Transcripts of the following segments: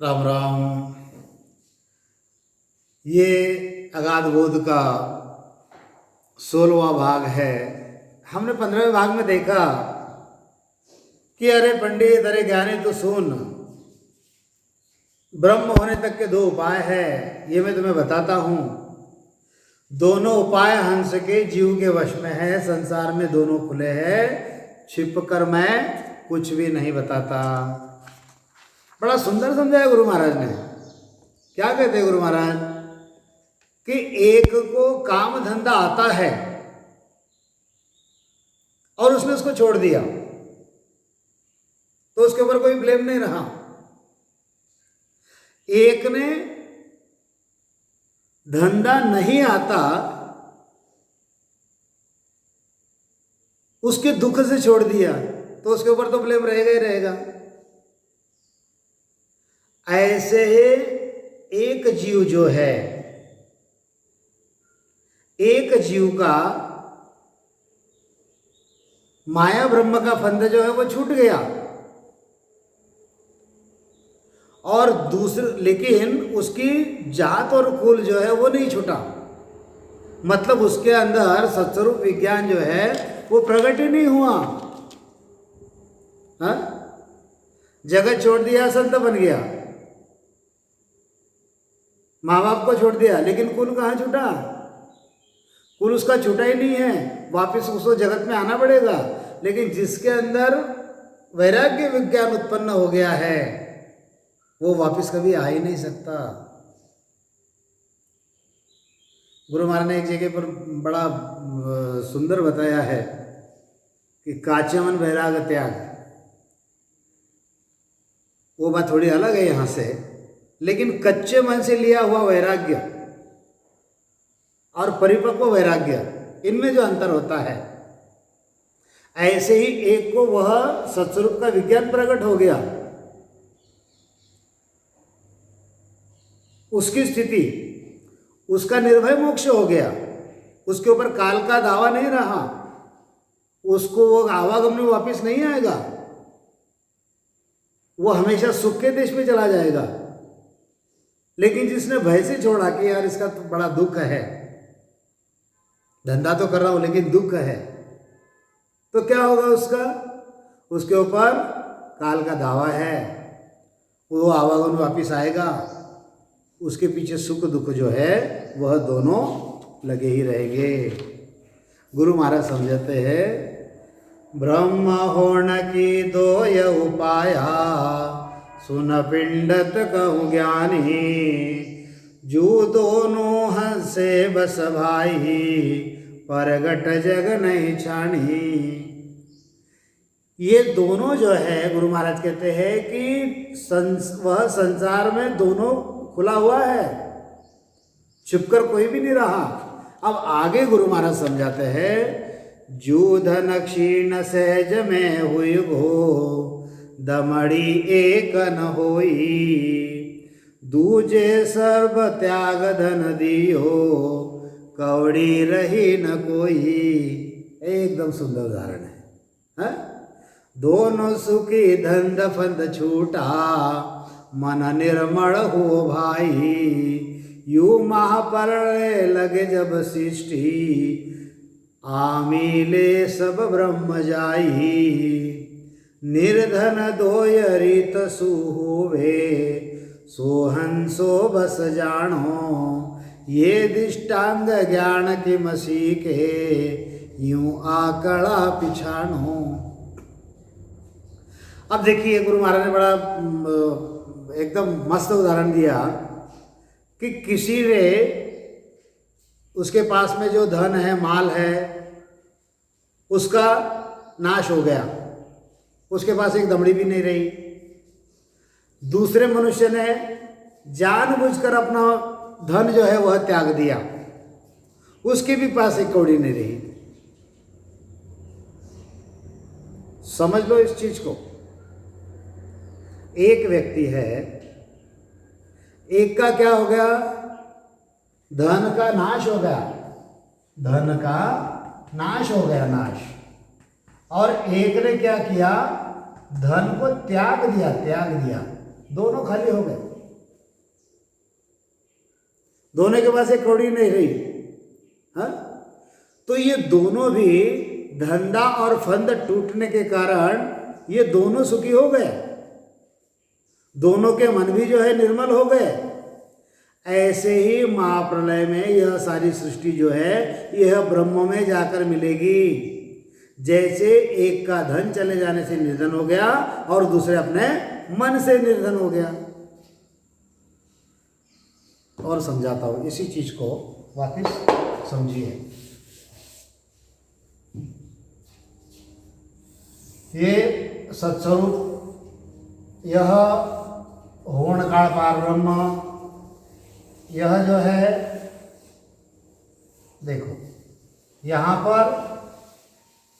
राम राम। ये अगाध बोध का 16वां भाग है। हमने 15वें भाग में देखा कि अरे पंडित, अरे ज्ञानी तो सुन, ब्रह्म होने तक के 2 उपाय है, ये मैं तुम्हें बताता हूँ। दोनों उपाय हंस के जीव के वश में है, संसार में दोनों खुले हैं, छिप कर मैं कुछ भी नहीं बताता। बड़ा सुंदर समझाया गुरु महाराज ने। क्या कहते हैं गुरु महाराज कि एक को काम धंधा आता है और उसने उसको छोड़ दिया तो उसके ऊपर कोई ब्लेम नहीं रहा। एक ने धंधा नहीं आता, उसके दुख से छोड़ दिया तो उसके ऊपर तो ब्लेम रहेगा ही रहेगा। ऐसे एक जीव जो है, एक जीव का माया ब्रह्म का फंद जो है वो छूट गया और दूसरे, लेकिन उसकी जात और कुल जो है वो नहीं छूटा। मतलब उसके अंदर सत्स्वरूप विज्ञान जो है वो प्रकट ही नहीं हुआ। हा? जगत छोड़ दिया, संत बन गया, माँ बाप को छोड़ दिया, लेकिन कुल कहाँ छूटा? कुल उसका छूटा ही नहीं है, वापस उसको जगत में आना पड़ेगा। लेकिन जिसके अंदर वैराग्य विज्ञान उत्पन्न हो गया है वो वापस कभी आ ही नहीं सकता। गुरु महाराज ने एक जगह पर बड़ा सुंदर बताया है कि काचे मन वैराग त्याग। वो बात थोड़ी अलग है यहाँ से, लेकिन कच्चे मन से लिया हुआ वैराग्य और परिपक्व वैराग्य, इनमें जो अंतर होता है, ऐसे ही एक को वह सत्स्वरूप का विज्ञान प्रकट हो गया, उसकी स्थिति, उसका निर्भय मोक्ष हो गया, उसके ऊपर काल का दावा नहीं रहा, उसको वो आवागम में वापस नहीं आएगा, वो हमेशा सुख के देश में चला जाएगा। लेकिन जिसने भय से छोड़ा कि यार इसका तो बड़ा दुख है, धंधा तो कर रहा हूं लेकिन दुख है, तो क्या होगा उसका? उसके ऊपर काल का दावा है, वो आवागमन वापिस आएगा, उसके पीछे सुख दुख जो है वह दोनों लगे ही रहेंगे। गुरु महाराज समझाते हैं, ब्रह्म होण की 2 उपाया, सुन पिंडत कहूँ ज्ञानी, जो दोनों हंसे बस भाई, परगट जग नहीं छानी। ये दोनों जो है, गुरु महाराज कहते हैं कि वह संसार में दोनों खुला हुआ है, छुपकर कोई भी नहीं रहा। अब आगे गुरु महाराज समझाते हैं, जो धन क्षीण सहज में हुई हो, दमड़ी एक न होई, दूजे सर्व त्याग धन दियो, कौड़ी रही न कोई। एकदम सुंदर उदाहरण है, है? दोनों सुखी धंध फंद छूटा, मन निर्मल हो भाई, यू महापरणे लगे जब सृष्टि, आमिले सब ब्रह्म जाई, निर्धन 2 रीत सुहोवे, सोहंसो बस जानो, ये दिष्टांग ज्ञान की मसी के, यूं आकड़ा पिछानो। अब देखिए गुरु महाराज ने बड़ा एकदम मस्त उदाहरण दिया कि किसी ने, उसके पास में जो धन है, माल है, उसका नाश हो गया, उसके पास एक दमड़ी भी नहीं रही। दूसरे मनुष्य ने जानबूझकर अपना धन जो है वह त्याग दिया, उसके भी पास एक कौड़ी नहीं रही। समझ लो इस चीज को। एक व्यक्ति है, एक का क्या हो गया? धन का नाश हो गया, धन का नाश हो गया, नाश। और एक ने क्या किया? धन को त्याग दिया, दोनों खाली हो गए। दोनों के पास एक कौड़ी नहीं रही। हाँ, तो ये दोनों भी धंधा और फंद टूटने के कारण ये दोनों सुखी हो गए, दोनों के मन भी जो है निर्मल हो गए। ऐसे ही महाप्रलय में यह सारी सृष्टि जो है यह ब्रह्म में जाकर मिलेगी। जैसे एक का धन चले जाने से निर्धन हो गया और दूसरे अपने मन से निर्धन हो गया। और समझाता हूं, इसी चीज को वापस समझिए। ये सत्स्वरूप, यह होण काल पार ब्रह्म, यह जो है देखो यहाँ पर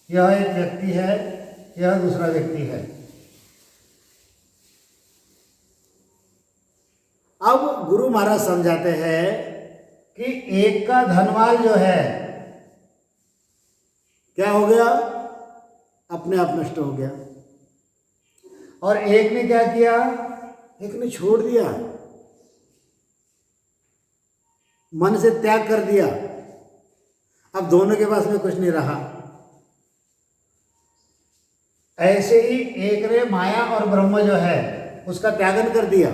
यह एक व्यक्ति है, यह दूसरा व्यक्ति है। अब गुरु महाराज समझाते हैं कि एक का धनवाल जो है क्या हो गया, अपने आप नष्ट हो गया, और एक ने क्या किया, एक ने छोड़ दिया, मन से त्याग कर दिया। अब दोनों के पास में कुछ नहीं रहा। ऐसे ही एक ने माया और ब्रह्म जो है उसका त्यागन कर दिया।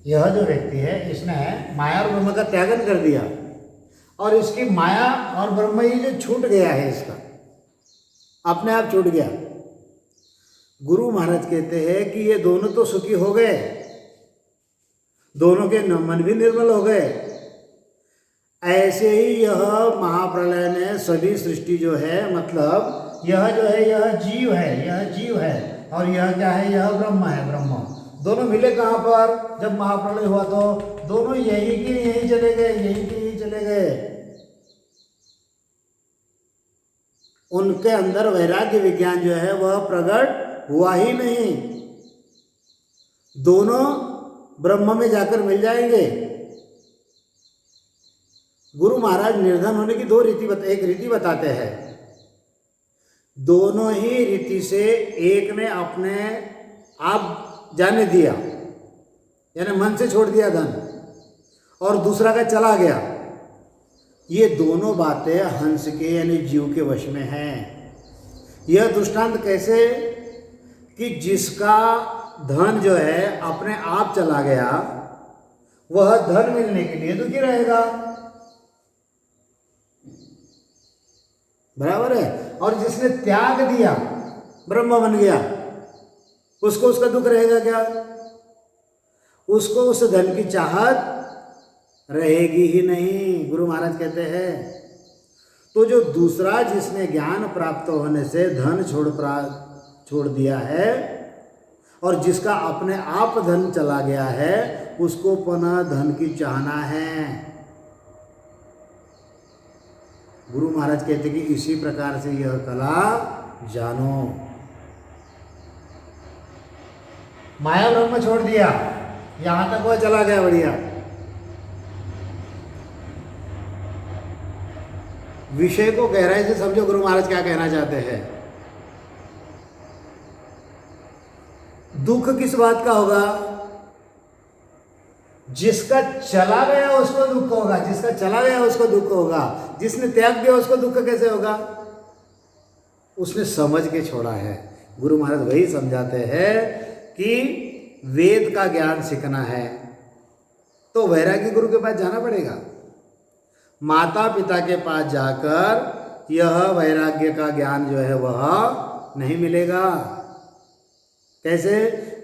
यह जो व्यक्ति है इसने माया और ब्रह्म का त्यागन कर दिया, और इसकी माया और ब्रह्म ही जो छूट गया है, इसका अपने आप छूट गया। गुरु महाराज कहते हैं कि ये दोनों तो सुखी हो गए, दोनों के मन भी निर्मल हो गए। ऐसे ही यह महाप्रलय ने सभी सृष्टि जो है, मतलब यह जो है यह जीव है, यह जीव है, और यह क्या है, यह ब्रह्म है। ब्रह्म दोनों मिले कहाँ पर, जब महाप्रलय हुआ तो दोनों यही के यही चले गए, यही के यही चले गए। उनके अंदर वैराग्य विज्ञान जो है वह प्रकट हुआ ही नहीं। दोनों ब्रह्म में जाकर मिल जाएंगे। गुरु महाराज निर्धन होने की एक रीति बताते हैं। दोनों ही रीति से एक ने अपने आप जाने दिया, यानी मन से छोड़ दिया धन, और दूसरा का चला गया। ये दोनों बातें हंस के यानी जीव के वश में हैं। यह दृष्टांत कैसे कि जिसका धन जो है अपने आप चला गया, वह धन मिलने के लिए दुखी रहेगा, बराबर है। और जिसने त्याग दिया, ब्रह्म बन गया, उसको उसका दुख रहेगा क्या? उसको उस धन की चाहत रहेगी ही नहीं। गुरु महाराज कहते हैं तो जो दूसरा जिसने ज्ञान प्राप्त होने से धन छोड़ दिया है, और जिसका अपने आप धन चला गया है, उसको पुनः धन की चाहना है। गुरु महाराज कहते कि इसी प्रकार से यह कला जानो। माया ब्रह्म छोड़ दिया, यहां तक वह चला गया, बढ़िया। विषय को गहराई से समझो, गुरु महाराज क्या कहना चाहते हैं। दुख किस बात का होगा? जिसका चला गया उसको दुख होगा, जिसका चला गया उसको दुख होगा। जिसने त्याग दिया उसको दुख कैसे होगा? उसने समझ के छोड़ा है। गुरु महाराज वही समझाते हैं कि वेद का ज्ञान सीखना है तो वैरागी गुरु के पास जाना पड़ेगा। माता पिता के पास जाकर यह वैराग्य का ज्ञान जो है वह नहीं मिलेगा। कैसे?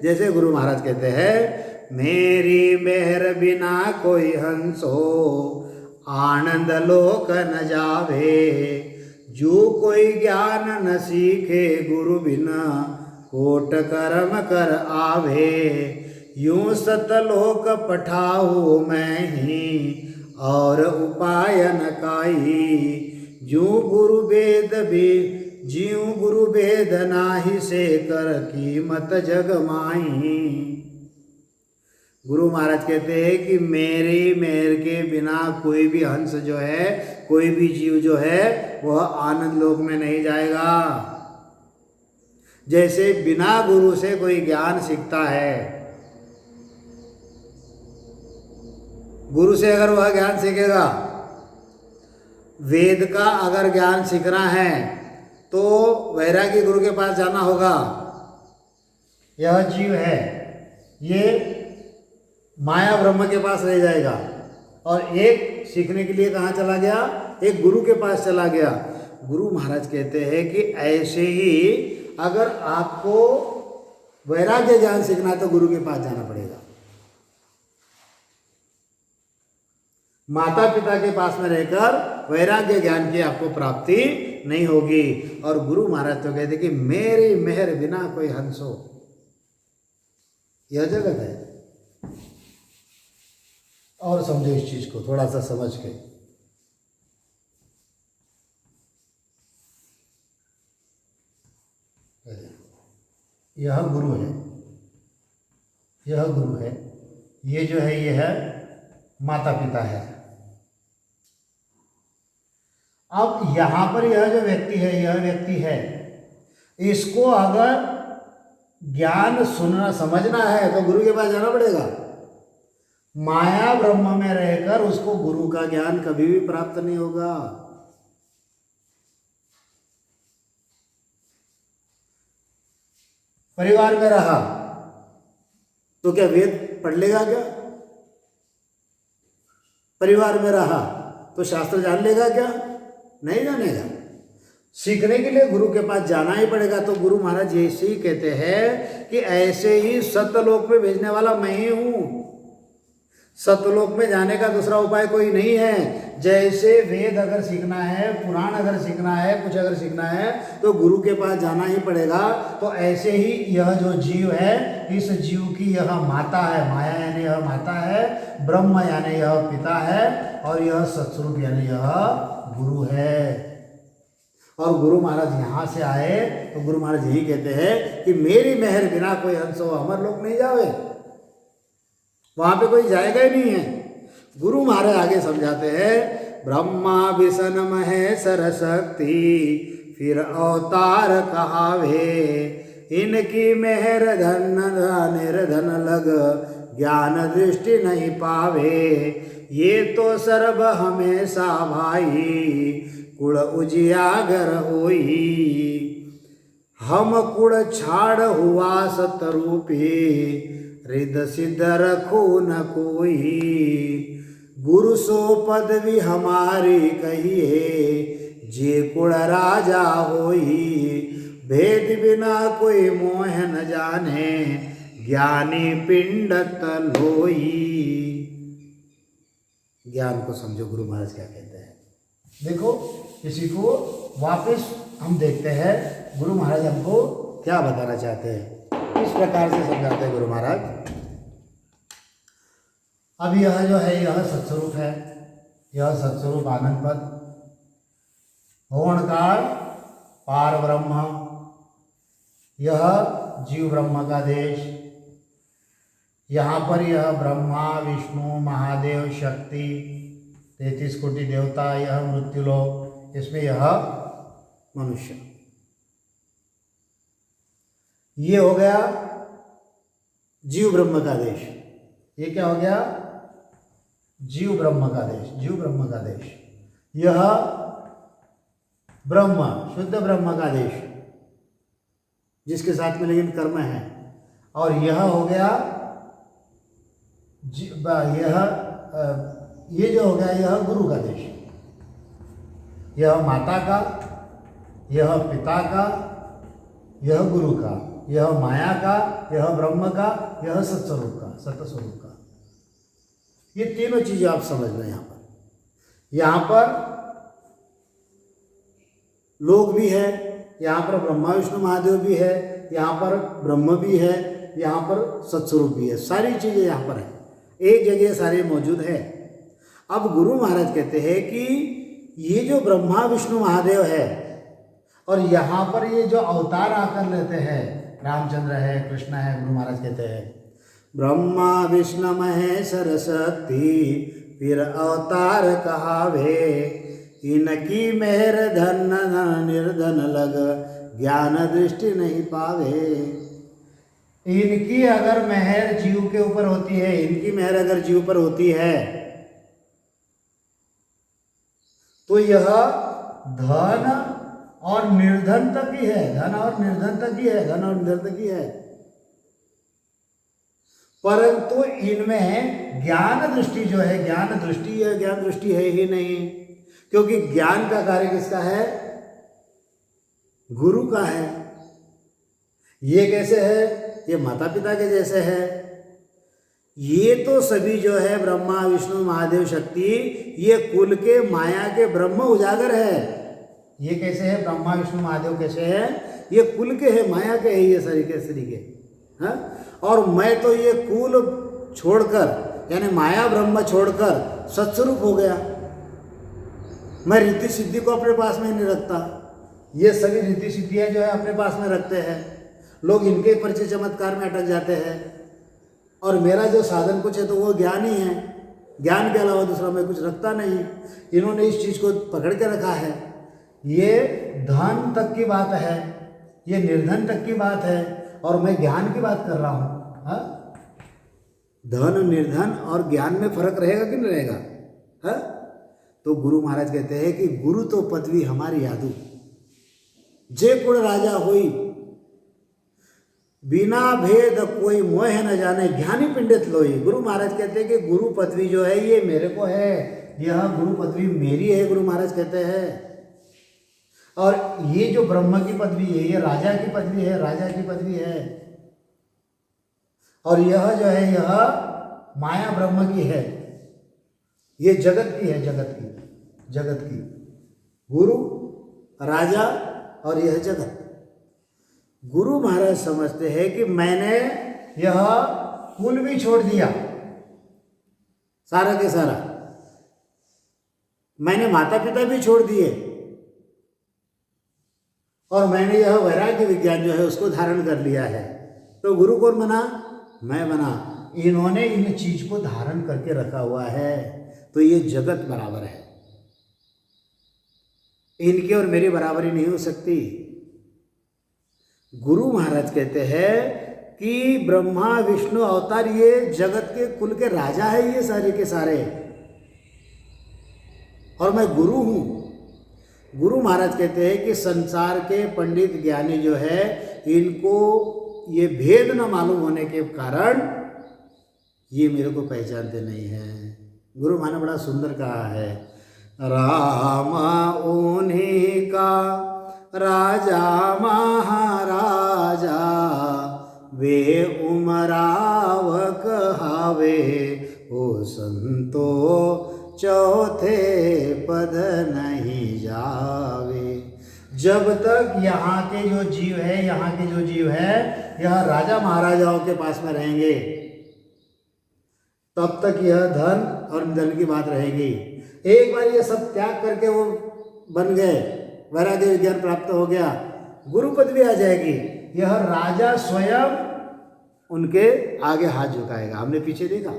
जैसे गुरु महाराज कहते हैं, मेरी मेहर बिना कोई हंसो, आनंद लोक न जावे। जो कोई ज्ञान न सीखे, गुरु बिना कोट कर्म कर आवे। यूं सतलोक पठाऊ मैं ही, और उपाय न काई। जो गुरु वेद भी जीव गुरु वेद नाही, से कर कीमत जग माई। गुरु महाराज कहते हैं कि मेरी मेहर के बिना कोई भी हंस जो है, कोई भी जीव जो है, वह आनंद लोक में नहीं जाएगा। जैसे बिना गुरु से कोई ज्ञान सीखता है, गुरु से अगर वह ज्ञान सीखेगा, वेद का अगर ज्ञान सीखना है तो वैरागी गुरु के पास जाना होगा। यह जीव है, ये माया ब्रह्म के पास रह जाएगा और एक सीखने के लिए कहाँ चला गया, एक गुरु के पास चला गया। गुरु महाराज कहते हैं कि ऐसे ही अगर आपको वैराग्य ज्ञान सीखना है तो गुरु के पास जाना पड़ेगा। माता पिता के पास में रहकर वैराग्य ज्ञान की आपको प्राप्ति नहीं होगी। और गुरु महाराज तो कहते कि मेरी मेहर बिना कोई हंसो, यह जगत है। और समझो इस चीज को थोड़ा सा समझ के, यह गुरु है, यह गुरु है, ये जो है ये है माता पिता है। अब यहां पर यह जो व्यक्ति है, यह व्यक्ति है, इसको अगर ज्ञान सुनना समझना है तो गुरु के पास जाना पड़ेगा। माया ब्रह्म में रहकर उसको गुरु का ज्ञान कभी भी प्राप्त नहीं होगा। परिवार में रहा तो क्या वेद पढ़ लेगा क्या? परिवार में रहा तो शास्त्र जान लेगा क्या? नहीं जानेगा। सीखने के लिए गुरु के पास जाना ही पड़ेगा। तो गुरु महाराज ऐसे ही कहते हैं कि ऐसे ही सत्यलोक में भेजने वाला मैं ही हूं। सत्यलोक में जाने का दूसरा उपाय कोई नहीं है। जैसे वेद अगर सीखना है, पुराण अगर सीखना है, कुछ अगर सीखना है तो गुरु के पास जाना ही पड़ेगा। तो ऐसे ही यह जो जीव है, इस जीव की यह माता है, माया यानी यह माता है, ब्रह्म यानी यह पिता है, और यह सत्स्वरूप यानी यह गुरु है। और गुरु महाराज यहाँ से आए तो गुरु महाराज यही कहते हैं कि मेरी मेहर बिना कोई हंसो अमर लोक नहीं जावे। वहां पे कोई जाएगा ही नहीं है। गुरु महाराज आगे समझाते हैं, ब्रह्मा विष्णु महेश्वर शक्ति फिर अवतार कहावे, इनकी मेहर धन निर्धन लग ज्ञान दृष्टि नहीं पावे, ये तो सर्व हमेशा भाई कुड़ उजियागर होई, हम कुड़ छाड़ हुआ सतरूपी हृदय सिद्ध रखो न कोई, गुरु सो पदवी हमारी कहिए जे कुड़ राजा होई, भेद बिना कोई मोह न जाने ज्ञानी पिंड तलोई। ज्ञान को समझो गुरु महाराज क्या कहते हैं। देखो इसी को वापस हम देखते हैं गुरु महाराज हमको क्या बताना चाहते हैं। इस प्रकार से समझाते हैं गुरु महाराज। अब यह जो है यह सत्स्वरूप है, यह सत्स्वरूप आनंद पद होणकार पार ब्रह्म, यह जीव ब्रह्म का देश। यहाँ पर यह ब्रह्मा विष्णु महादेव शक्ति 33 कोटि देवता, यह मृत्युलोक, इसमें यह मनुष्य। ये हो गया जीव ब्रह्म का देश। ये क्या हो गया? जीव ब्रह्म का देश, जीव ब्रह्म का देश। यह ब्रह्म शुद्ध ब्रह्म का देश जिसके साथ में लेकिन कर्म है। और यह हो गया ये जो हो गया यह गुरु का देश। यह माता का, यह पिता का, यह गुरु का, यह माया का, यह ब्रह्म का, यह सत्स्वरूप का, सत्स्वरूप का। ये तीनों चीजें आप समझ लो। यहाँ पर लोक भी है, यहाँ पर ब्रह्मा विष्णु महादेव भी है, यहाँ पर ब्रह्म भी है, यहाँ पर सत्स्वरूप भी है। सारी चीजें यहाँ पर है, एक जगह सारी मौजूद है। अब गुरु महाराज कहते हैं कि ये जो ब्रह्मा विष्णु महादेव है और यहाँ पर ये जो अवतार आकर लेते हैं, रामचंद्र है, कृष्ण है, गुरु महाराज कहते हैं ब्रह्मा विष्णु महेश्वर शक्ति फिर अवतार कहावे, इनकी मेहर धन निर्धन लग ज्ञान दृष्टि नहीं पावे। इनकी अगर मेहर जीव के ऊपर होती है, इनकी मेहर अगर जीव पर होती है, तो यह धन और निर्धन तक ही है, धन और निर्धन तक ही है, धन और निर्धन तक ही है। परंतु इनमें ज्ञान दृष्टि जो है, ज्ञान दृष्टि है, ज्ञान दृष्टि है ही नहीं, क्योंकि ज्ञान का कार्य किसका है? गुरु का है। ये कैसे है? ये माता पिता के जैसे है। ये तो सभी जो है ब्रह्मा विष्णु महादेव शक्ति, ये कुल के माया के ब्रह्म उजागर है। ये कैसे है? ब्रह्मा विष्णु महादेव कैसे है? ये कुल के है, माया के है, ये सरी के हाँ। और मैं तो ये कुल छोड़कर, यानी माया ब्रह्म छोड़कर सत्स्वरूप हो गया। मैं रिद्धि सिद्धि को अपने पास में नहीं रखता, ये सभी रिद्धि सिद्धियाँ जो है अपने पास में रखते हैं लोग, इनके परिचय चमत्कार में अटक जाते हैं। और मेरा जो साधन कुछ है तो वो ज्ञान ही है, ज्ञान के अलावा दूसरा मैं कुछ रखता नहीं। इन्होंने इस चीज़ को पकड़ के रखा है। ये धन तक की बात है, ये निर्धन तक की बात है, और मैं ज्ञान की बात कर रहा हूँ। हाँ, धन निर्धन और ज्ञान में फर्क रहेगा कि नहीं रहेगा? हाँ, तो गुरु महाराज कहते हैं कि गुरु तो पदवी हमारी यादू, जे कुण राजा होई, बिना भेद कोई मोह न जाने, ज्ञानी पंडित लोई। गुरु महाराज कहते हैं कि गुरु पदवी जो है ये मेरे को है, यह गुरु पदवी मेरी है, गुरु महाराज कहते हैं। और ये जो ब्रह्म की पदवी है, ये राजा की पदवी है, राजा की पदवी है। और यह जो है यह माया ब्रह्म की है, ये जगत की है, जगत की गुरु राजा और यह जगत। गुरु महाराज समझते हैं कि मैंने यह कुल भी छोड़ दिया, सारा के सारा, मैंने माता पिता भी छोड़ दिए, और मैंने यह वैराग्य विज्ञान जो है उसको धारण कर लिया है। तो गुरु कौन बना? मैं बना। इन्होंने इन चीज को धारण करके रखा हुआ है, तो ये जगत बराबर है, इनकी और मेरी बराबरी नहीं हो सकती। गुरु महाराज कहते हैं कि ब्रह्मा विष्णु अवतार ये जगत के कुल के राजा है, ये सारे के सारे, और मैं गुरु हूं। गुरु महाराज कहते हैं कि संसार के पंडित ज्ञानी जो है, इनको ये भेद न मालूम होने के कारण ये मेरे को पहचानते नहीं हैं। गुरु महाराज बड़ा सुंदर कहा है, रामा उन्हीं का राजा महाराजा, वे उमराव कहावे, ओ संतो चौथे पद नहीं जावे। जब तक यहाँ के जो जीव है, यहाँ के जो जीव है यह राजा महाराजाओं के पास में रहेंगे, तब तक यह धन और धन की बात रहेगी। एक बार ये सब त्याग करके वो बन गए, वैराग्य विज्ञान प्राप्त हो गया, गुरु पदवी आ जाएगी, यह राजा स्वयं उनके आगे हाथ झुकाएगा। हमने पीछे देखा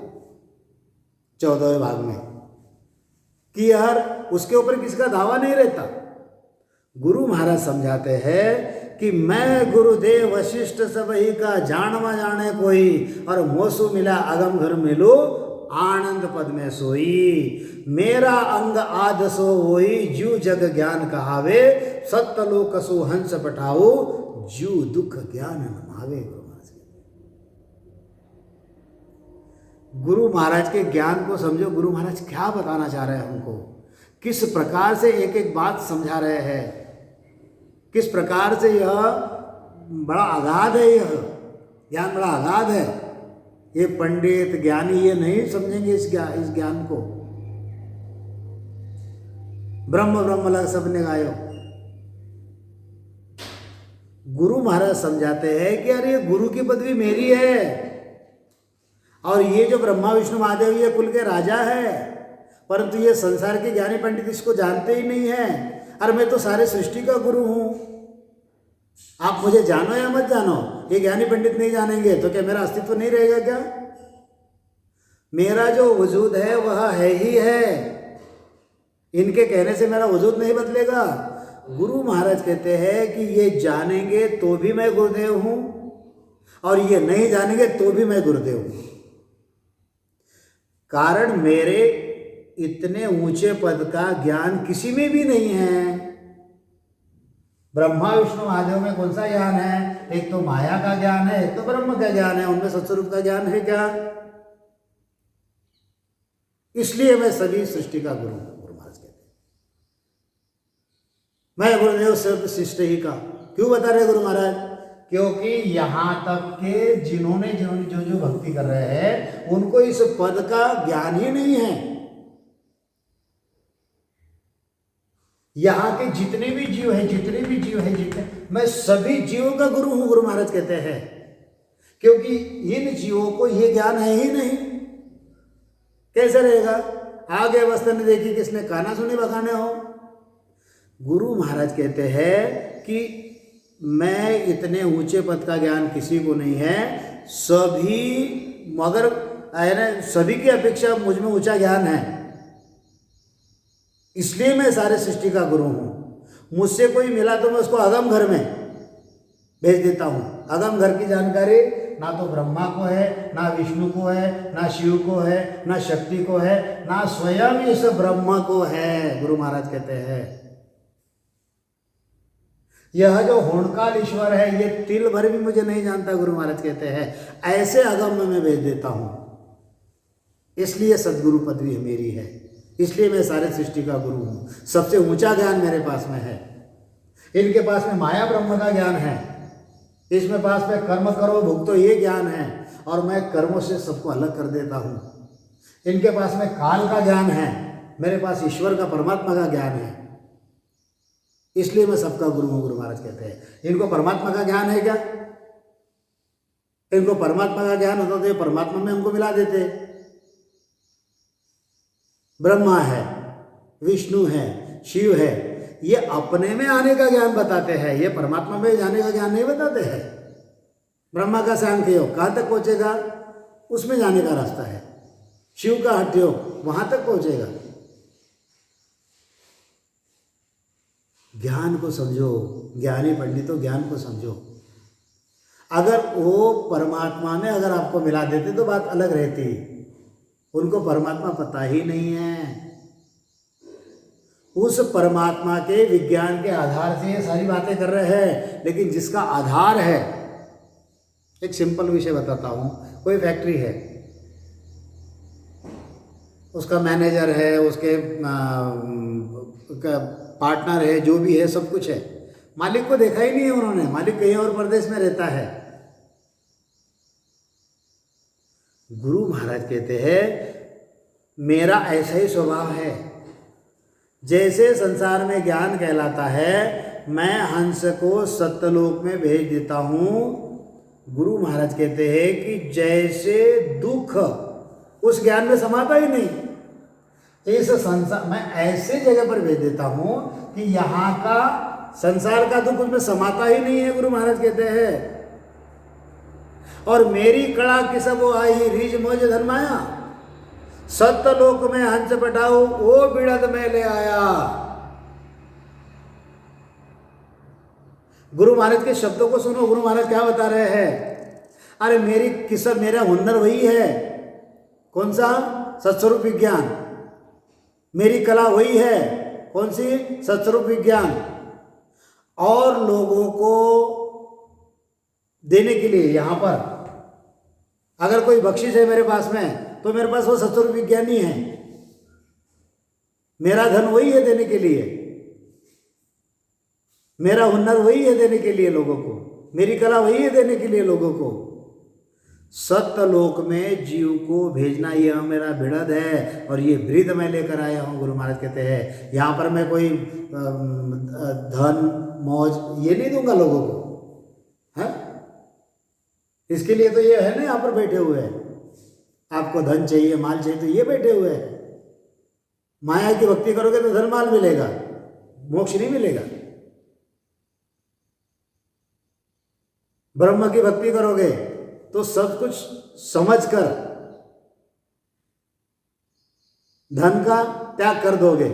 14वें भाग में कि यार उसके ऊपर किसका दावा नहीं रहता। गुरु महाराज समझाते हैं कि मैं गुरुदेव वशिष्ठ सबही का जानवा जाने कोई, और मोसु मिला अगम घर मिलो आनंद पद में सोई। मेरा अंग आद सो होई, जीव जग ज्ञान कहावे, सत्य लोकसु हंस पठाओ, जीव दुख ज्ञान नमावे। गुरु महाराज के ज्ञान को समझो, गुरु महाराज क्या बताना चाह रहे हैं हमको, किस प्रकार से एक एक बात समझा रहे हैं, किस प्रकार से यह बड़ा अगाध है, यह ज्ञान बड़ा अगाध है। ये पंडित ज्ञानी ये नहीं समझेंगे इस ज्ञान को। ब्रह्म ब्रह्म लग सबने गायो। गुरु महाराज समझाते हैं कि अरे गुरु की पदवी मेरी है, और ये जो ब्रह्मा विष्णु महादेव ये कुल के राजा है, परंतु ये संसार के ज्ञानी पंडित इसको जानते ही नहीं है। अरे मैं तो सारे सृष्टि का गुरु हूं, आप मुझे जानो या मत जानो, ये ज्ञानी पंडित नहीं जानेंगे तो क्या मेरा अस्तित्व नहीं रहेगा क्या? मेरा जो वजूद है वह है ही है, इनके कहने से मेरा वजूद नहीं बदलेगा। गुरु महाराज कहते हैं कि ये जानेंगे तो भी मैं गुरुदेव हूं और ये नहीं जानेंगे तो भी मैं गुरुदेव हूं। कारण मेरे इतने ऊंचे पद का ज्ञान किसी में भी नहीं है। ब्रह्मा विष्णु महादेव में कौन सा ज्ञान है? एक तो माया का ज्ञान है, एक तो ब्रह्म का ज्ञान है। उनमें सत्स्वरूप का ज्ञान है क्या? इसलिए मैं सभी सृष्टि का गुरु हूं। गुरु महाराज कहते हैं मैं गुरुदेव सिर्फ शिष्ट ही का। क्यों बता रहे गुरु महाराज? क्योंकि यहां तक के जिन्होंने जो भक्ति कर रहे हैं उनको इस पद का ज्ञान ही नहीं है। यहां के जितने भी जीव हैं, मैं सभी जीवों का गुरु हूं, गुरु महाराज कहते हैं। क्योंकि इन जीवों को ये ज्ञान है ही नहीं। कैसे रहेगा? आगे अवस्था ने देखी, किसने काना सुनी बखाने हो। गुरु महाराज कहते हैं कि मैं इतने ऊंचे पद का ज्ञान किसी को नहीं है। सभी मगर सभी की अपेक्षा मुझ में ऊंचा ज्ञान है, इसलिए मैं सारे सृष्टि का गुरु हूं। मुझसे कोई मिला तो मैं उसको अगम घर में भेज देता हूं। अगम घर की जानकारी ना तो ब्रह्मा को है, ना विष्णु को है, ना शिव को है, ना शक्ति को है, ना स्वयं इस ब्रह्म को है। गुरु महाराज कहते हैं यह जो होणकाल ईश्वर है ये तिल भर भी मुझे नहीं जानता। गुरु महाराज कहते हैं ऐसे अगम में मैं भेज देता हूं। इसलिए सदगुरु पदवी मेरी है, इसलिए मैं सारे सृष्टि का गुरु हूं। सबसे ऊंचा ज्ञान मेरे पास में है। इनके पास में माया ब्रह्म का ज्ञान है, इसमें पास में कर्म करो भुगतो ये ज्ञान है, और मैं कर्मों से सबको अलग कर देता हूं। इनके पास में काल का ज्ञान है, मेरे पास ईश्वर का परमात्मा का ज्ञान है, इसलिए मैं सबका गुरु हूं। गुरु महाराज कहते हैं इनको परमात्मा का ज्ञान है क्या? इनको परमात्मा का ज्ञान होता तो ये परमात्मा में हमको मिला देते। ब्रह्मा है, विष्णु है, शिव है, ये अपने में आने का ज्ञान बताते हैं, ये परमात्मा में जाने का ज्ञान नहीं बताते हैं। ब्रह्मा का सांख्य योग कहाँ तक पहुंचेगा? उसमें जाने का रास्ता है। शिव का हठ योग वहां तक पहुंचेगा। ज्ञान को समझो, ज्ञानी पंडितों ज्ञान को समझो। अगर वो परमात्मा में अगर आपको मिला देते तो बात अलग रहती। उनको परमात्मा पता ही नहीं है। उस परमात्मा के विज्ञान के आधार से ये सारी बातें कर रहे हैं, लेकिन जिसका आधार है, एक सिंपल विषय बताता हूँ। कोई फैक्ट्री है, उसका मैनेजर है, उसके पार्टनर है, जो भी है सब कुछ है। मालिक को देखा ही नहीं है उन्होंने, मालिक कहीं और प्रदेश में रहता है। गुरु महाराज कहते हैं मेरा ऐसा ही स्वभाव है। जैसे संसार में ज्ञान कहलाता है, मैं हंस को सत्यलोक में भेज देता हूँ। गुरु महाराज कहते हैं कि जैसे दुख उस ज्ञान में समाता ही नहीं, इस संसार मैं ऐसे जगह पर भेज देता हूँ कि यहाँ का संसार का दुख उसमें समाता ही नहीं है। गुरु महाराज कहते हैं और मेरी कड़ा किसब आई रीझ मोज धनमाया, सत्यलोक में हंस पटाओ वो बिड़द में ले आया। गुरु महाराज के शब्दों को सुनो। गुरु महाराज क्या बता रहे हैं? अरे मेरी किसब, मेरा हुनर वही है। कौन सा? सत्स्वरूप विज्ञान। मेरी कला वही है। कौन सी? सत्स्वरूप विज्ञान। और लोगों को देने के लिए यहाँ पर अगर कोई बख्शिश है मेरे पास में, तो मेरे पास वो सत्स्वरूप विज्ञान ही है। मेरा धन वही है देने के लिए, मेरा हुनर वही है देने के लिए लोगों को, मेरी कला वही है देने के लिए लोगों को। सत्यलोक में जीव को भेजना यह मेरा बिड़द है, और ये ब्रीद मैं लेकर आया हूँ। गुरु महाराज कहते हैं यहाँ पर मैं कोई धन मौज ये नहीं दूंगा लोगों को, है? इसके लिए तो ये है ना यहाँ पर बैठे हुए हैं। आपको धन चाहिए, माल चाहिए, तो ये बैठे हुए हैं। माया की भक्ति करोगे तो धन माल मिलेगा, मोक्ष नहीं मिलेगा। ब्रह्म की भक्ति करोगे तो सब कुछ समझकर धन का त्याग कर दोगे।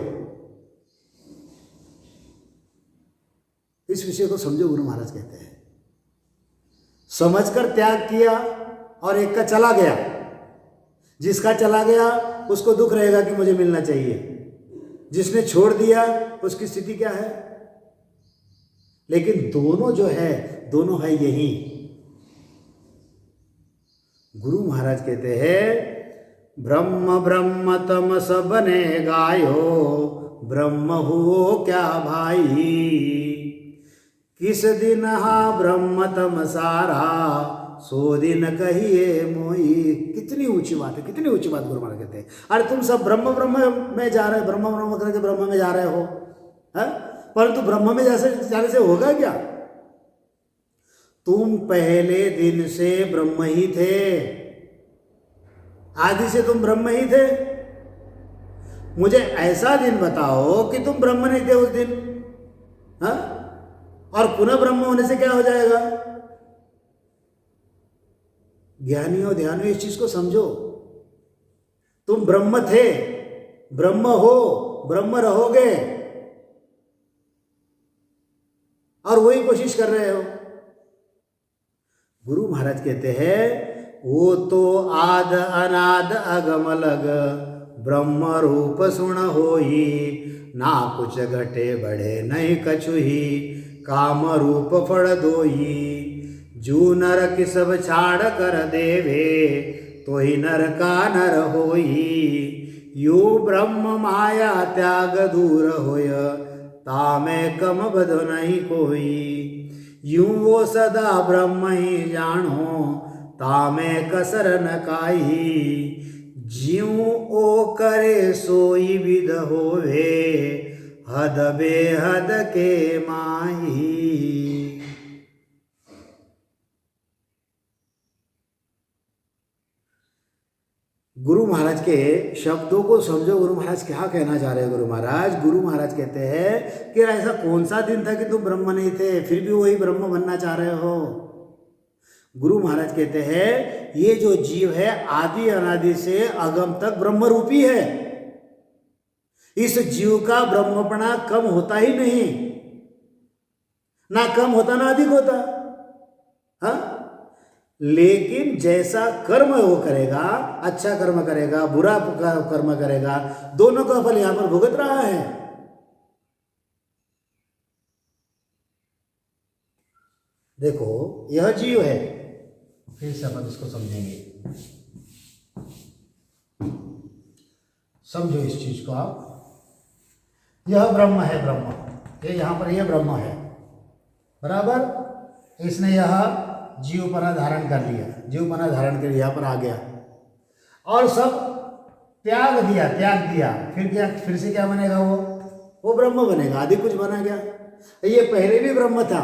इस विषय को समझो, गुरु महाराज कहते हैं। समझकर त्याग किया और एक का चला गया, जिसका चला गया उसको दुख रहेगा कि मुझे मिलना चाहिए, जिसने छोड़ दिया उसकी स्थिति क्या है। लेकिन दोनों जो है, दोनों है यही। गुरु महाराज कहते हैं ब्रह्म ब्रह्म तम सबने गायो, ब्रह्म हुओ क्या भाई, किस दिन हा ब्रह्म तम सारा, सो दिन कहिए मोई। कितनी ऊंची बात है, कितनी ऊंची बात गुरु महाराज कहते हैं। अरे तुम सब ब्रह्म ब्रह्म में जा रहे हो, ब्रह्म ब्रह्म करके ब्रह्म में जा रहे हो, है? परंतु ब्रह्म में जैसे जाने से होगा क्या? तुम पहले दिन से ब्रह्म ही थे, आदि से तुम ब्रह्म ही थे। मुझे ऐसा दिन बताओ कि तुम ब्रह्म नहीं थे उस दिन, हाँ? और पुनः ब्रह्म होने से क्या हो जाएगा? ज्ञानियों ध्यानियों इस चीज को समझो। तुम ब्रह्म थे, ब्रह्म हो, ब्रह्म रहोगे, और वही कोशिश कर रहे हो। गुरु महाराज कहते हैं वो तो आद अनाद अगम लग, ब्रह्म रूप सुन होई, ना कुछ घटे बढ़े नहीं कछुही, काम रूप फड़ दोई, जू नर की सब छाड़ कर देवे, तो ही नर का नर होई, यू ब्रह्म माया त्याग दूर होय, तामे कम बद नहीं कोई, यूं वो सदा ब्रह्म ही जानो, तामे कसर न काई, ज्यों ओ करे सोई विद होवे, हद बेहद के माही। गुरु महाराज के शब्दों को समझो, गुरु महाराज क्या कहना चाह रहे हैं। गुरु महाराज कहते हैं कि ऐसा कौन सा दिन था कि तुम ब्रह्म नहीं थे, फिर भी वही ब्रह्म बनना चाह रहे हो। गुरु महाराज कहते हैं ये जो जीव है आदि अनादि से अगम तक ब्रह्म रूपी है। इस जीव का ब्रह्मपना कम होता ही नहीं, ना कम होता ना अधिक होता, हाँ? लेकिन जैसा कर्म वो करेगा, अच्छा कर्म करेगा, बुरा कर्म करेगा, दोनों का फल यहां पर भुगत रहा है। देखो यह जीव है, फिर से अपन इसको समझेंगे, समझो इस चीज को आप। यह ब्रह्म है, ब्रह्म ये यहां पर, यह ब्रह्म है, बराबर। इसने यह जीवपना धारण कर लिया, जीवपना धारण कर यहाँ पर आ गया और सब त्याग दिया, फिर से क्या बनेगा? वो ब्रह्म बनेगा, आदि कुछ बना गया। ये पहले भी ब्रह्म था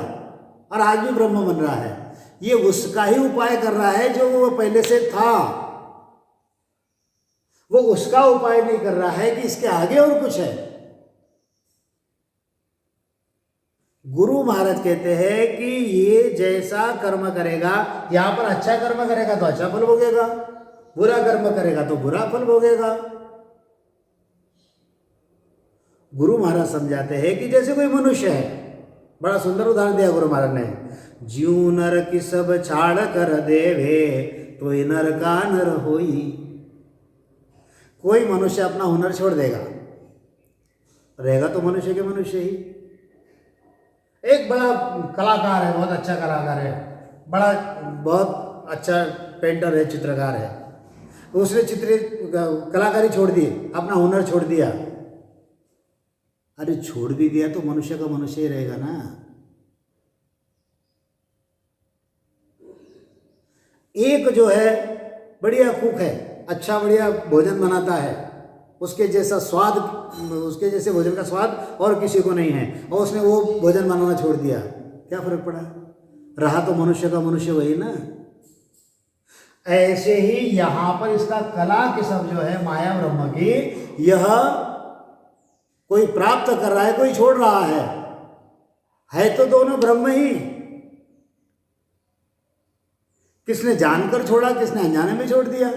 और आज भी ब्रह्म बन रहा है। ये उसका ही उपाय कर रहा है जो वो पहले से था, वो उसका उपाय नहीं कर रहा है कि इसके आगे और कुछ है। गुरु महाराज कहते हैं कि ये जैसा कर्म करेगा, यहां पर अच्छा कर्म करेगा तो अच्छा फल भोगेगा, बुरा कर्म करेगा तो बुरा फल भोगेगा। गुरु महाराज समझाते हैं कि जैसे कोई मनुष्य है, बड़ा सुंदर उदाहरण दिया गुरु महाराज ने, ज्यों नर की सब छाड़ कर देवे, तो नर का नर होई। कोई मनुष्य अपना हुनर छोड़ देगा, रहेगा तो मनुष्य के मनुष्य ही। एक बड़ा कलाकार है, बहुत अच्छा कलाकार है, बहुत अच्छा पेंटर है, चित्रकार है, उसने कलाकारी छोड़ दी, अपना हुनर छोड़ दिया। अरे छोड़ भी दिया तो मनुष्य का मनुष्य ही रहेगा ना। एक जो है बढ़िया कुक है, अच्छा बढ़िया भोजन बनाता है, उसके जैसा स्वाद, उसके जैसे भोजन का स्वाद और किसी को नहीं है, और उसने वो भोजन बनाना छोड़ दिया, क्या फर्क पड़ा? रहा तो मनुष्य का मनुष्य वही ना। ऐसे ही यहां पर इसका कला की सब जो है माया ब्रह्म की, यह कोई प्राप्त कर रहा है, कोई छोड़ रहा है तो दोनों ब्रह्म ही। किसने जानकर छोड़ा, किसने अनजाने में छोड़ दिया,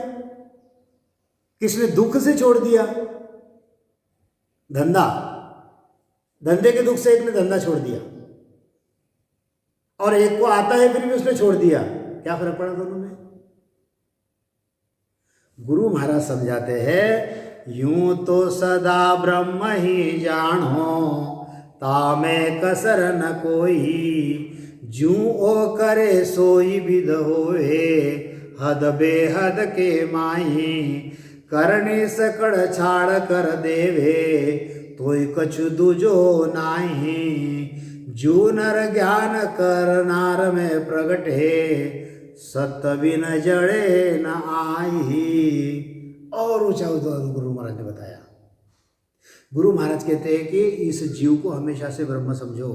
किसने दुख से छोड़ दिया। धंधे के दुख से एक ने धंधा छोड़ दिया, और एक को आता है फिर भी उसने छोड़ दिया, क्या फर्क पड़ा दोनों में? गुरु महाराज समझाते हैं, यूं तो सदा ब्रह्म ही जानो, तामे कसर न कोई, जूं ओ करे सोई विद होए, हद बेहद के माही, करनी सकड़ छाड़ कर देवे, तोय कछु दूजो नाही, जू नर ज्ञान कर नार में प्रगटे, सत्य बिन जड़े न आई। और ऊंचा गुरु महाराज ने बताया। गुरु महाराज कहते हैं कि इस जीव को हमेशा से ब्रह्म समझो,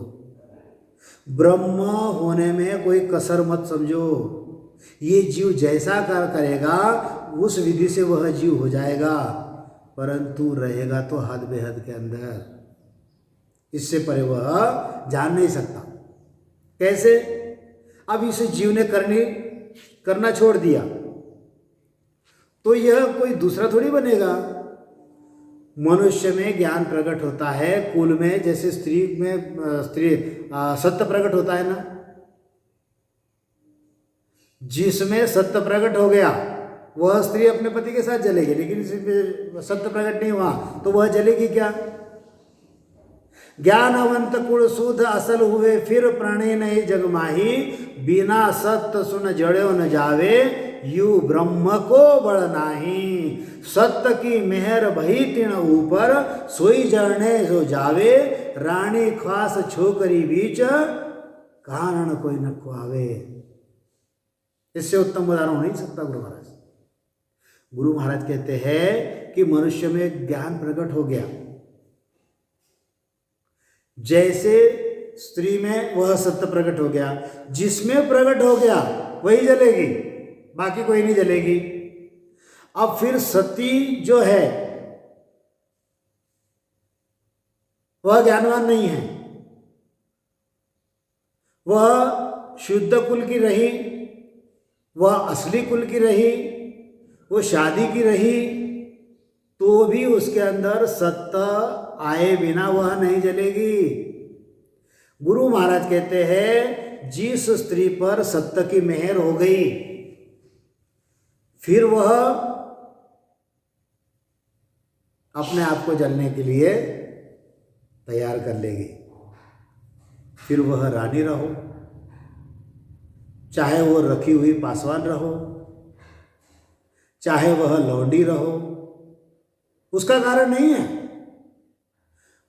ब्रह्म होने में कोई कसर मत समझो। ये जीव जैसा कार्य करेगा उस विधि से वह जीव हो जाएगा, परंतु रहेगा तो हद बेहद के अंदर, इससे परे वह जान नहीं सकता। कैसे? अब इस जीव ने करना छोड़ दिया तो यह कोई दूसरा थोड़ी बनेगा। मनुष्य में ज्ञान प्रकट होता है, कुल में जैसे स्त्री में सत्य प्रकट होता है ना, जिसमें सत्य प्रकट हो गया वह स्त्री अपने पति के साथ जलेगी, लेकिन सत्य प्रकट नहीं हुआ तो वह जलेगी क्या? ज्ञानवंत कुल शुद्ध असल हुए, फिर प्रणय नहीं जगमाही, बिना सत्य सुन जड़ो न जावे, यू ब्रह्म को बड़ नाही, सत्य की मेहर भई तिण ऊपर, सोई जड़ने जो जावे, रानी ख्वास छोकरी बीच, कारण कोई न खुआवे। इससे उत्तम उदाहरण हो नहीं सकता गुरु महाराज। गुरु महाराज कहते हैं कि मनुष्य में ज्ञान प्रकट हो गया, जैसे स्त्री में वह सत्य प्रकट हो गया, जिसमें प्रकट हो गया वही जलेगी, बाकी कोई नहीं जलेगी। अब फिर सती जो है वह ज्ञानवान नहीं है, वह शुद्ध कुल की रही, वह असली कुल की रही, वो शादी की रही, तो भी उसके अंदर सत्य आए बिना वह नहीं जलेगी। गुरु महाराज कहते हैं, जिस स्त्री पर सत्य की मेहर हो गई, फिर वह अपने आप को जलने के लिए तैयार कर लेगी। फिर वह रानी रहो, चाहे वो रखी हुई पासवान रहो, चाहे वह लौंडी रहो, उसका कारण नहीं है।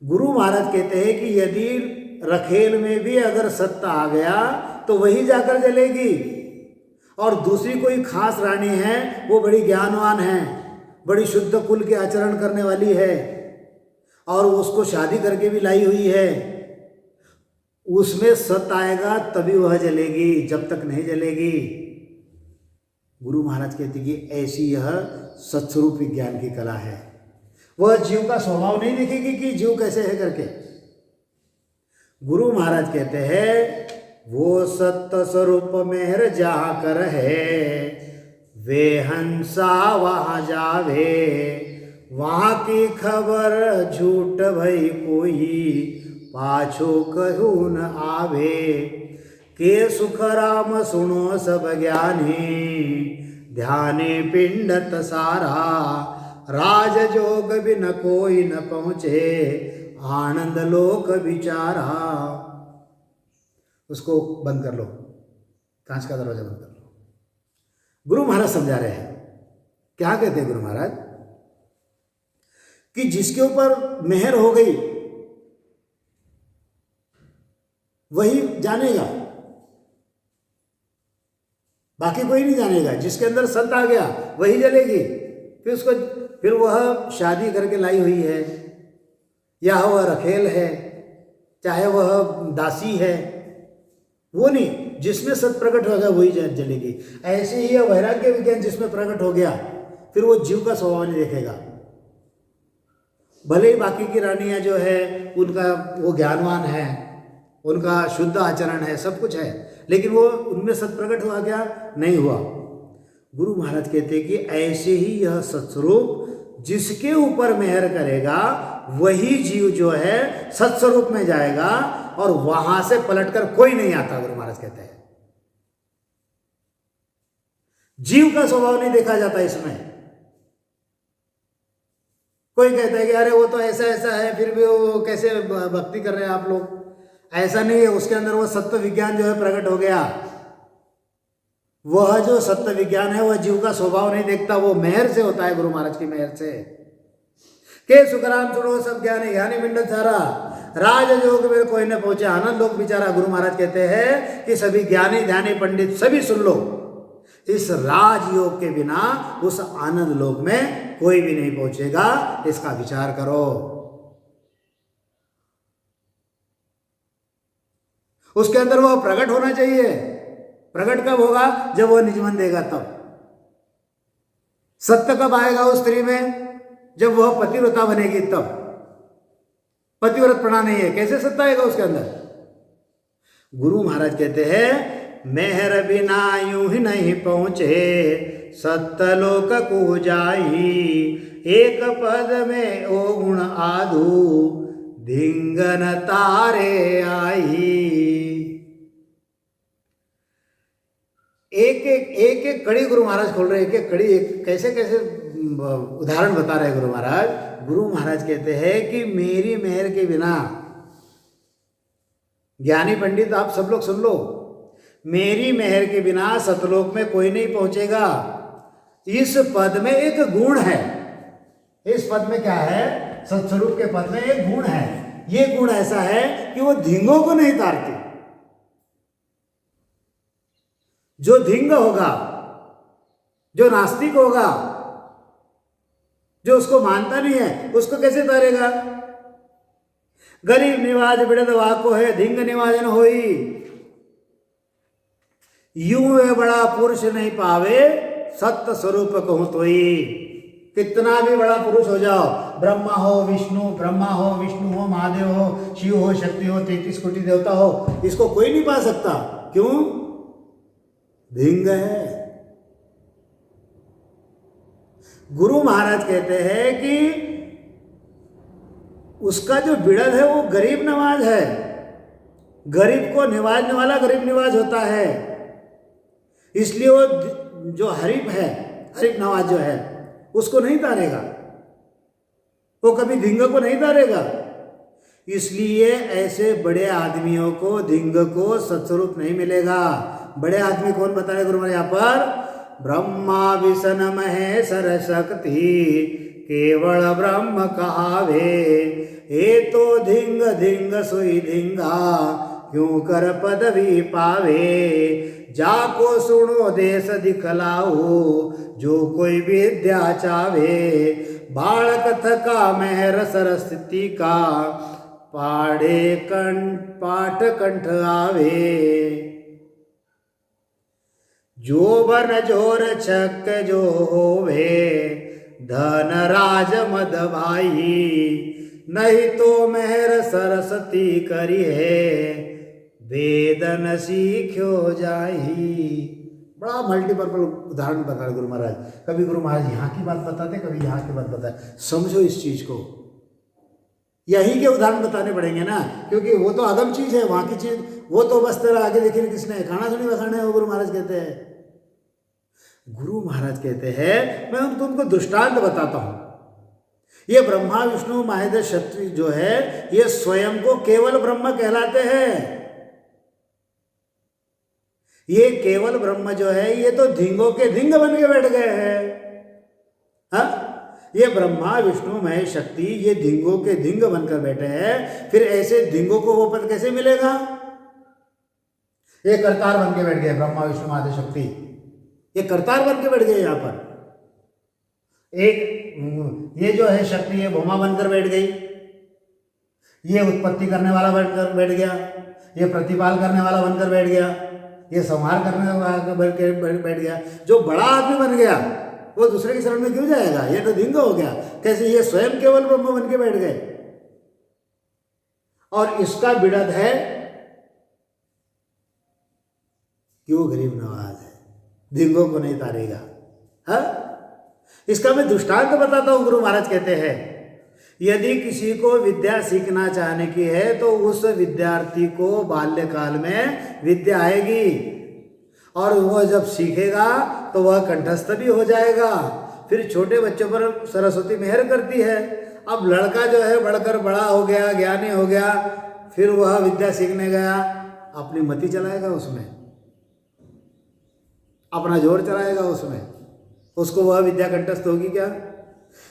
गुरु महाराज कहते हैं कि यदि रखेल में भी अगर सत्य आ गया तो वही जाकर जलेगी, और दूसरी कोई खास रानी है, वो बड़ी ज्ञानवान है, बड़ी शुद्ध कुल के आचरण करने वाली है, और उसको शादी करके भी लाई हुई है, उसमें सत्य आएगा तभी वह जलेगी, जब तक नहीं जलेगी। गुरु महाराज कहते कि ऐसी यह सत्स्वरूप विज्ञान की कला है। वह जीव का स्वभाव नहीं देखेगी कि जीव कैसे है करके। गुरु महाराज कहते हैं, वो सत्य स्वरूप मेहर जहाँ कर है, वे हंसा वहाँ जावे, वहाँ की खबर झूठ भई कोई, पाछो कहू न आवे, के सुख राम सुनो सब ज्ञानी, ध्याने पिंडत सारा, राज जोग बिन कोई न पहुँचे, आनंद लोक विचारा। उसको बंद कर लो, कांच का दरवाजा बंद कर लो। गुरु महाराज समझा रहे हैं, क्या कहते हैं गुरु महाराज कि जिसके ऊपर मेहर हो गई वही जानेगा, बाकी कोई नहीं जानेगा। जिसके अंदर सत्य आ गया वही जलेगी। फिर वह शादी करके लाई हुई है, या वह रखेल है, चाहे वह दासी है, वो नहीं, जिसमें सत्य प्रकट होगा वही जलेगी। ऐसे ही यह वैराग्य विज्ञान जिसमें प्रकट हो गया, फिर वो जीव का स्वभाव नहीं देखेगा। भले ही बाकी की रानियां जो है उनका वो ज्ञानवान है, उनका शुद्ध आचरण है, सब कुछ है, लेकिन वो उनमें सत्य प्रकट हुआ क्या? नहीं हुआ। गुरु महाराज कहते हैं कि ऐसे ही यह सत्स्वरूप जिसके ऊपर मेहर करेगा वही जीव जो है सत्स्वरूप में जाएगा, और वहां से पलटकर कोई नहीं आता, गुरु महाराज कहते हैं। जीव का स्वभाव नहीं देखा जाता इसमें। कोई कहता है कि अरे वो तो ऐसा ऐसा है, फिर भी वो कैसे भक्ति कर रहे हैं आप लोग। ऐसा नहीं है, उसके अंदर वो सत्य विज्ञान जो है प्रकट हो गया। वह जो सत्य विज्ञान है वह जीव का स्वभाव नहीं देखता, वो मेहर से होता है, गुरु महाराज की मेहर से। के सुखराम सुनो सब ज्ञानी, ज्ञानी मिंडल सारा, राजयोग में कोई न पहुंचे आनंद लोक बिचारा। गुरु महाराज कहते हैं कि सभी ज्ञानी ध्यानी पंडित सभी सुन लो, इस राजयोग के बिना उस आनंद लोक में कोई भी नहीं पहुंचेगा, इसका विचार करो। उसके अंदर वो प्रकट होना चाहिए। प्रकट कब होगा? जब वो निजमन देगा तब। सत्य कब आएगा उस स्त्री में? जब वह पतिव्रता बनेगी तब। पतिव्रत प्रणाम नहीं है, कैसे सत्य आएगा उसके अंदर? गुरु महाराज कहते हैं मेहर बिना यूं ही नहीं पहुंचे, सत्य लोक को जाई, एक पद में ओ गुण आधु, धिंगन तारे आई। एक कड़ी गुरु महाराज खोल रहे, एक कड़ी, कैसे कैसे उदाहरण बता रहे गुरु महाराज। गुरु महाराज कहते हैं कि मेरी मेहर के बिना, ज्ञानी पंडित आप सब लोग सुन लो, मेरी मेहर के बिना सतलोक में कोई नहीं पहुंचेगा। इस पद में एक गुण है। इस पद में क्या है? सत्स्वरूप के पद में एक गुण है। ये गुण ऐसा है कि वो धिंगों को नहीं तारती। जो धिंग होगा, जो नास्तिक होगा, जो उसको मानता नहीं है, उसको कैसे तारेगा? गरीब निवाज बिड़द वाको है, धिंग निवाजन होई, यूं वे बड़ा पुरुष नहीं पावे, सत्य स्वरूप कहूं तोई। कितना भी बड़ा पुरुष हो जाओ, ब्रह्मा हो विष्णु हो महादेव हो, शिव हो, शक्ति हो, 33 कोटि देवता हो, इसको कोई नहीं पा सकता। क्यों? धिंग है। गुरु महाराज कहते हैं कि उसका जो बिड़द है वो गरीब नवाज है। गरीब को निवाजने वाला गरीब निवाज होता है। इसलिए वो जो हरीफ है, हरीफ नवाज जो है, उसको नहीं तारेगा, वो कभी धिंग को नहीं तारेगा। इसलिए ऐसे बड़े आदमियों को, धिंग को सत्स्वरूप नहीं मिलेगा। बड़े आदमी कौन बताए गुरु महाराज यहाँ पर? ब्रह्मा विष्णु महेश्वर शक्ति, केवल ब्रह्म कहावे, ए तो धिंग धिंग सोई धिंगा, क्यों कर पदवी पावे। जाको सुनो देश दिखलाओ, जो कोई विद्या चावे, बालक थका मेहर सरस्वती का, पाठ कंठ आवे। जो बन जोर छक जो होवे, धन राज मद भाई, नहीं तो मेहर सरस्वती करी है, वेदन सीख्यो जाही। बड़ा मल्टीपर्पल उदाहरण बता रहे गुरु महाराज। कभी गुरु महाराज यहाँ की बात बताते, कभी यहाँ की बात बताते। समझो इस चीज को, यही के उदाहरण बताने पड़ेंगे ना, क्योंकि वो तो अगम चीज है। वहां की चीज वो तो बस तेरा आगे देखिए किसने खाना सुनी बखाने, वो गुरु महाराज कहते हैं। गुरु महाराज कहते हैं मैं तुमको दृष्टांत बताता हूं। ये ब्रह्मा विष्णु महेश्वर शक्ति जो है, ये स्वयं को केवल ब्रह्म कहलाते हैं। ये केवल ब्रह्म जो है, ये तो धिंगों के धिंग बन के बैठ गए हैं। हाँ, ये ब्रह्मा विष्णु महेश शक्ति, ये धिंगों के धिंग बनकर बैठे हैं। फिर ऐसे धिंगों को वो पद कैसे मिलेगा? ये करतार बन के बैठ गए ब्रह्मा विष्णु महेश शक्ति, ये करतार बन के बैठ गए यहाँ पर। एक ये जो है शक्ति, ये भूमा बनकर बैठ गई, ये उत्पत्ति करने वाला बनकर बैठ गया, ये प्रतिपाल करने वाला बनकर बैठ गया, ये संहार करने वाला बैठ गया। जो बड़ा आदमी बन गया वो दूसरे की शरण में क्यों जाएगा? ये तो धिंग हो गया। कैसे? ये स्वयं केवल ब्रह्म बन के बैठ गए। और इसका बिड़द है कि वो गरीब नवाज है, धिंगों को नहीं तारेगा। हाँ, इसका मैं दृष्टांत बताता हूं। गुरु महाराज कहते हैं यदि किसी को विद्या सीखना चाहने की है तो उस विद्यार्थी को बाल्यकाल में विद्या आएगी, और वह जब सीखेगा तो वह कंठस्थ भी हो जाएगा। फिर छोटे बच्चों पर सरस्वती मेहर करती है। अब लड़का जो है बढ़कर बड़ा हो गया, ज्ञानी हो गया, फिर वह विद्या सीखने गया, अपनी मति चलाएगा उसमें, अपना जोर चलाएगा उसमें, उसको वह विद्या कंठस्थ होगी क्या?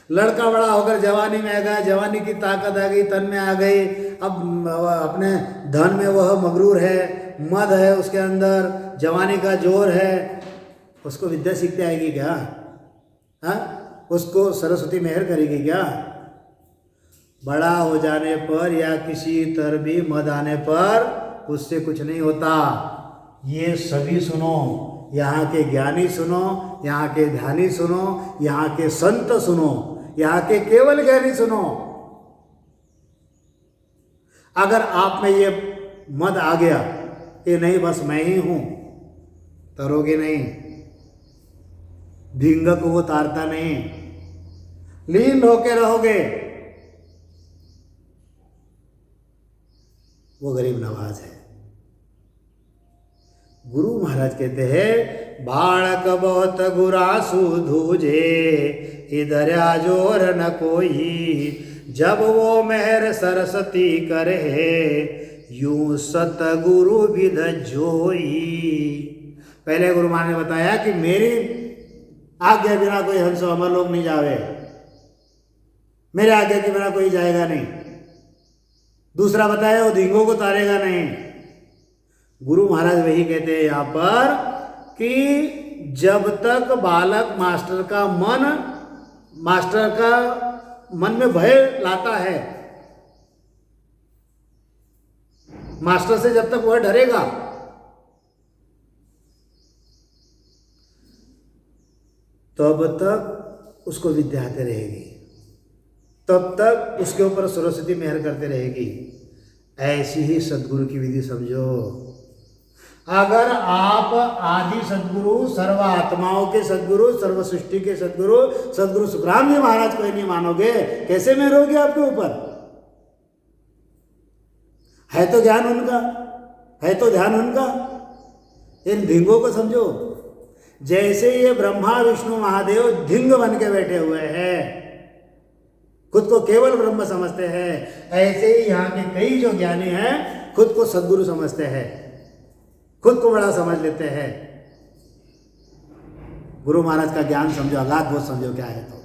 लड़का बड़ा होकर जवानी में आ गया, जवानी की ताकत आ गई, तन में आ गई, अब अपने धन में वह मगरूर है, मद है उसके अंदर, जवानी का जोर है, उसको विद्या सीखते आएगी क्या? हाँ, उसको सरस्वती मेहर करेगी क्या? बड़ा हो जाने पर या किसी तरह भी मद आने पर उससे कुछ नहीं होता। ये सभी सुनो, यहाँ के ज्ञानी सुनो, यहाँ के ध्यानी सुनो, यहाँ के संत सुनो, यहाँ के केवल ज्ञानी सुनो। अगर आप में ये मद आ गया कि नहीं बस मैं ही हूं, तरोगे नहीं, भिंग को वो तारता नहीं, लीन होके रहोगे, वो गरीब नवाज है। गुरु महाराज कहते हैं, बालक बहुत गुरासु धूजे, इधर आजोर न कोई, जब वो मेहर सरस्वती करे, यूं सतगुरु विध जोई। पहले गुरु महाराज ने बताया कि मेरी आज्ञा बिना कोई हंसो अमर लोग नहीं जावे, मेरे आज्ञा के बिना कोई जाएगा नहीं। दूसरा बताया वो धिंगों को तारेगा नहीं। गुरु महाराज वही कहते हैं यहाँ पर कि जब तक बालक मास्टर का मन में भय लाता है, मास्टर से जब तक वह डरेगा, तब तक उसको विद्या आती रहेगी, तब तक उसके ऊपर सरस्वती मेहर करते रहेगी। ऐसी ही सदगुरु की विधि समझो। अगर आप आदि सदगुरु, सर्व आत्माओं के सदगुरु, सर्व सृष्टि के सदगुरु, सदगुरु सुखराम जी महाराज को ही नहीं मानोगे, कैसे मेहरोगे आपके ऊपर? है तो ज्ञान उनका, है तो ध्यान उनका। इन धिंगों को समझो। जैसे ये ब्रह्मा विष्णु महादेव धिंग बन के बैठे हुए हैं, खुद को केवल ब्रह्म समझते हैं, ऐसे ही यहाँ के कई जो ज्ञानी हैं खुद को सदगुरु समझते हैं, खुद को बड़ा समझ लेते हैं। गुरु महाराज का ज्ञान समझो, अगाध बोध समझो क्या है तो।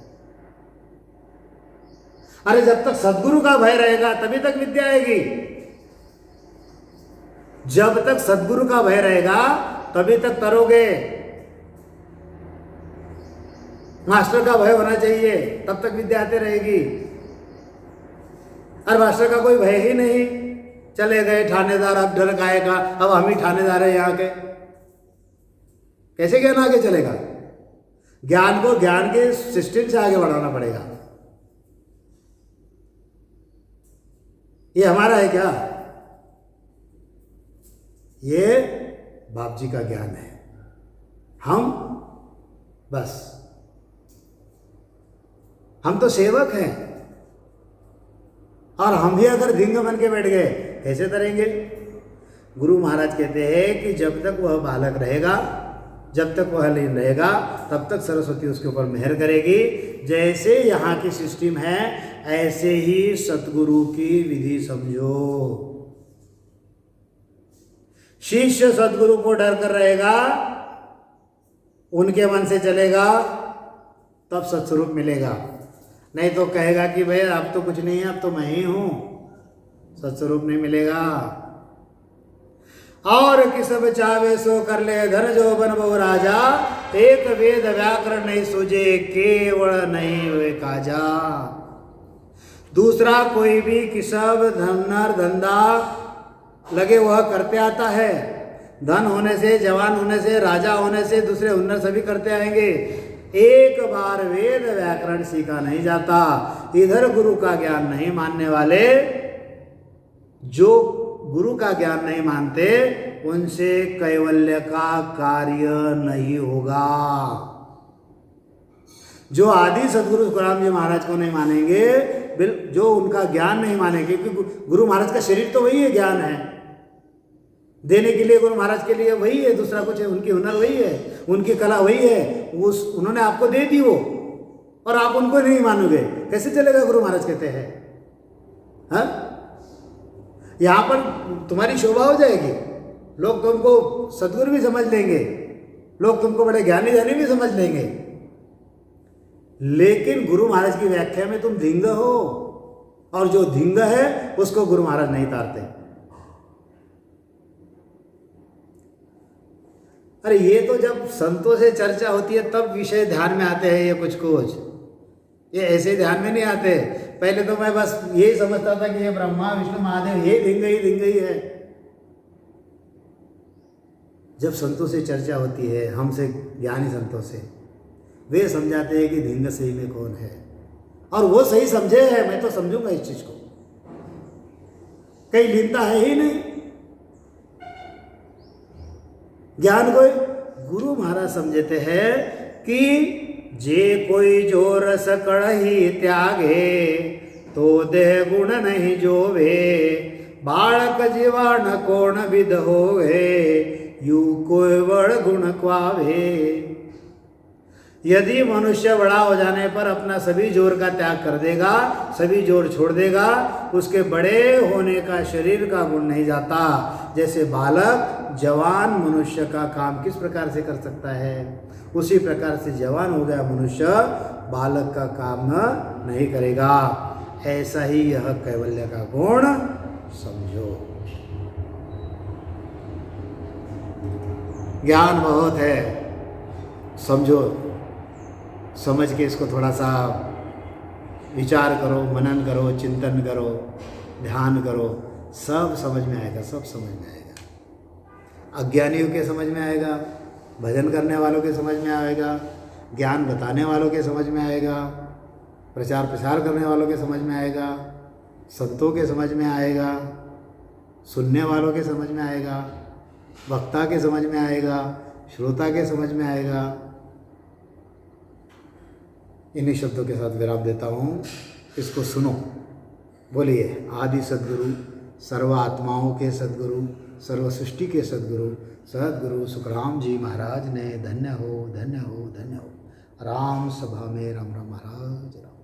अरे जब तक सदगुरु का भय रहेगा तभी तक विद्या आएगी। जब तक सदगुरु का भय रहेगा तभी तक तरोगे। मास्टर का भय होना चाहिए, तब तक विद्या आती रहेगी। और मास्टर का कोई भय ही नहीं, चले गए थानेदार, अब डर गायेगा, अब हम ही थानेदार है यहाँ के, कैसे ज्ञान आगे चलेगा? ज्ञान को ज्ञान के सिस्टम से आगे बढ़ाना पड़ेगा। ये हमारा है क्या? ये बाप जी का ज्ञान है। हम तो सेवक हैं, और हम भी अगर धिंग बन के बैठ गए कैसे तरेंगे? गुरु महाराज कहते हैं कि जब तक वह बालक रहेगा, जब तक वह लीन रहेगा, तब तक सरस्वती उसके ऊपर मेहर करेगी। जैसे यहाँ की सिस्टम है, ऐसे ही सतगुरु की विधि समझो। शिष्य सतगुरु को डर कर रहेगा, उनके मन से चलेगा, तब सत्स्वरूप मिलेगा। नहीं तो कहेगा कि भाई अब तो कुछ नहीं है, अब तो मैं ही हूं, सत्स्वरूप नहीं मिलेगा। और किसब चावे सो कर ले, धन जो बन बहु राजा, एक वेद व्याकरण नहीं सूझे, केवल नहीं वे काजा। दूसरा कोई भी किसब धनर धंधा लगे वह करते आता है। धन होने से, जवान होने से, राजा होने से, दूसरे हुनर सभी करते आएंगे। एक बार वेद व्याकरण सीखा नहीं जाता। इधर गुरु का ज्ञान नहीं मानने वाले, जो गुरु का ज्ञान नहीं मानते, उनसे कैवल्य का कार्य नहीं होगा। जो आदि सदगुरु सुखराम जी महाराज को नहीं मानेंगे, जो उनका ज्ञान नहीं मानेंगे, क्योंकि गुरु महाराज का शरीर तो वही है, ज्ञान है देने के लिए, गुरु महाराज के लिए वही है, दूसरा कुछ है, उनकी हुनर वही है, उनकी कला वही है, उन्होंने आपको दे दी वो, और आप उनको नहीं मानोगे, कैसे चलेगा? गुरु महाराज कहते हैं। हाँ, यहाँ पर तुम्हारी शोभा हो जाएगी, लोग तुमको सद्गुरु भी समझ लेंगे, लोग तुमको बड़े ज्ञानी ज्ञानी भी समझ लेंगे, लेकिन गुरु महाराज की व्याख्या में तुम धिंग हो, और जो धिंग है उसको गुरु महाराज नहीं तारते। अरे ये तो जब संतों से चर्चा होती है तब विषय ध्यान में आते हैं, ये कुछ ये ऐसे ध्यान में नहीं आते। पहले तो मैं बस यही समझता था कि ये ब्रह्मा विष्णु महादेव ये धिंग ही है। जब संतों से चर्चा होती है, हमसे ज्ञानी संतों से, वे समझाते हैं कि धिंग सही में कौन है, और वो सही समझे है, मैं तो समझूंगा इस चीज को, कहीं लीनता है ही नहीं ज्ञान को। गुरु महाराज समझते हैं कि जे कोई जो रस कड़ही त्यागे, तो देह गुण नहीं जोवे, बालक जीवन कोण विद होवे, यू कोई बड़ गुण क्वावे। यदि मनुष्य बड़ा हो जाने पर अपना सभी जोर का त्याग कर देगा, सभी जोर छोड़ देगा, उसके बड़े होने का शरीर का गुण नहीं जाता। जैसे बालक जवान मनुष्य का काम किस प्रकार से कर सकता है, उसी प्रकार से जवान हो गया मनुष्य बालक का काम नहीं करेगा। ऐसा ही यह कैवल्य का गुण समझो। ज्ञान बहुत है, समझो, समझ के इसको थोड़ा सा विचार करो, मनन करो, चिंतन करो, ध्यान करो, सब समझ में आएगा, सब समझ में आएगा। अज्ञानियों के समझ में आएगा, भजन करने वालों के समझ में आएगा, ज्ञान बताने वालों के समझ में आएगा, प्रचार प्रसार करने वालों के समझ में आएगा, संतों के समझ में आएगा, सुनने वालों के समझ में आएगा, वक्ता के समझ में आएगा, श्रोता के समझ में आएगा। इन्हीं शब्दों के साथ विराम देता हूँ, इसको सुनो। बोलिए, आदि सद्गुरु, सर्व आत्माओं के सद्गुरु, सर्व सृष्टि के सद्गुरु, सद्गुरु सुखराम जी महाराज ने धन्य हो, धन्य हो, धन्य हो। राम सभा में राम राम महाराज राम।